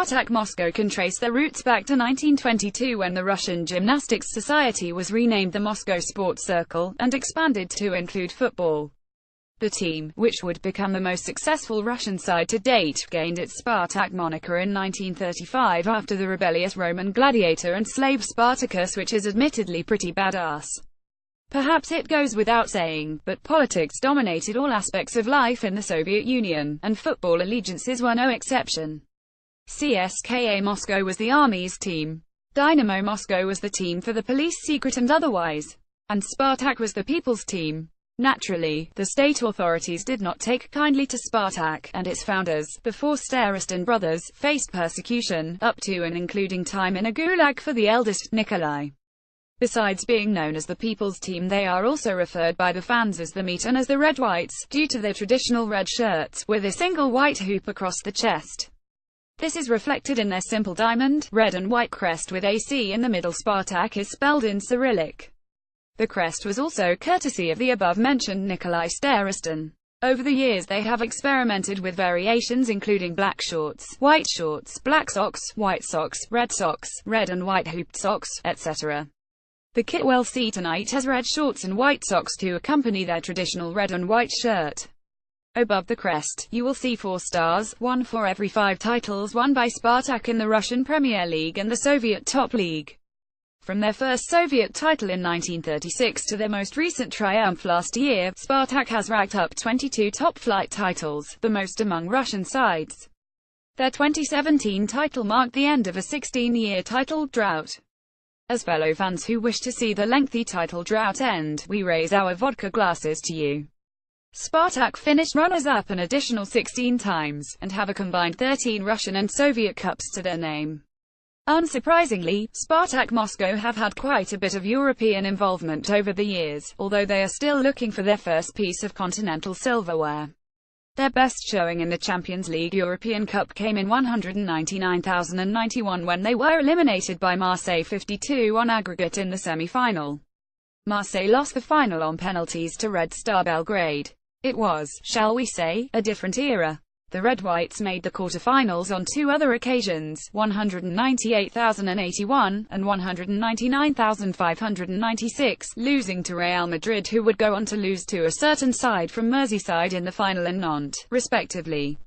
Spartak Moscow can trace their roots back to 1922 when the Russian Gymnastics Society was renamed the Moscow Sports Circle, and expanded to include football. The team, which would become the most successful Russian side to date, gained its Spartak moniker in 1935 after the rebellious Roman gladiator and slave Spartacus, which is admittedly pretty badass. Perhaps it goes without saying, but politics dominated all aspects of life in the Soviet Union, and football allegiances were no exception. CSKA Moscow was the army's team. Dynamo Moscow was the team for the police, secret and otherwise. And Spartak was the people's team. Naturally, the state authorities did not take kindly to Spartak, and its founders, the four Starostin brothers, faced persecution, up to and including time in a gulag for the eldest, Nikolai. Besides being known as the people's team, they are also referred by the fans as the Meat and as the Red Whites, due to their traditional red shirts, with a single white hoop across the chest. This is reflected in their simple diamond, red and white crest with AC in the middle. Spartak is spelled in Cyrillic. The crest was also courtesy of the above-mentioned Nikolai Starostin. Over the years they have experimented with variations including black shorts, black socks, white socks, red and white hooped socks, etc. The kit we'll see tonight has red shorts and white socks to accompany their traditional red and white shirt. Above the crest, you will see 4 stars, one for every 5 titles won by Spartak in the Russian Premier League and the Soviet Top League. From their first Soviet title in 1936 to their most recent triumph last year, Spartak has racked up 22 top-flight titles, the most among Russian sides. Their 2017 title marked the end of a 16-year title drought. As fellow fans who wish to see the lengthy title drought end, we raise our vodka glasses to you. Spartak finished runners-up an additional 16 times, and have a combined 13 Russian and Soviet Cups to their name. Unsurprisingly, Spartak Moscow have had quite a bit of European involvement over the years, although they are still looking for their first piece of continental silverware. Their best showing in the Champions League European Cup came in 199,091 when they were eliminated by Marseille 52 on aggregate in the semi-final. Marseille lost the final on penalties to Red Star Belgrade. It was, shall we say, a different era. The Red Whites made the quarter-finals on 2 other occasions, 198,081, and 199,596, losing to Real Madrid, who would go on to lose to a certain side from Merseyside in the final in Nantes, respectively.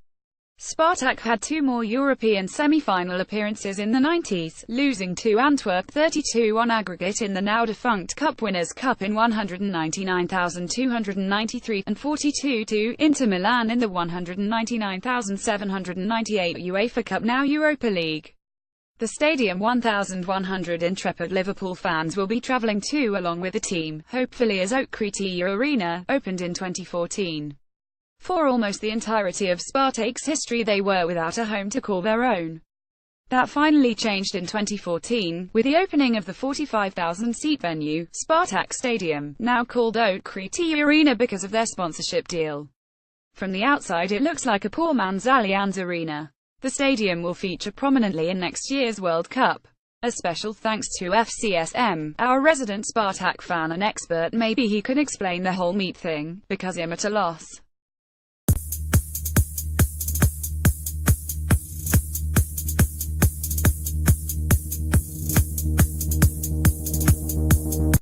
Spartak had 2 more European semi-final appearances in the 90s, losing to Antwerp 32 on aggregate in the now-defunct Cup Winners' Cup in 199,293, and 42 to Inter Milan in the 199,798 UEFA Cup, now Europa League. The stadium 1,100 intrepid Liverpool fans will be travelling to along with the team, hopefully, as Oak-Crete Arena, opened in 2014. For almost the entirety of Spartak's history they were without a home to call their own. That finally changed in 2014, with the opening of the 45,000-seat venue, Spartak Stadium, now called Oak-Crete Arena because of their sponsorship deal. From the outside it looks like a poor man's Allianz Arena. The stadium will feature prominently in next year's World Cup. A special thanks to FCSM, our resident Spartak fan and expert. Maybe he can explain the whole meat thing, because I'm at a loss.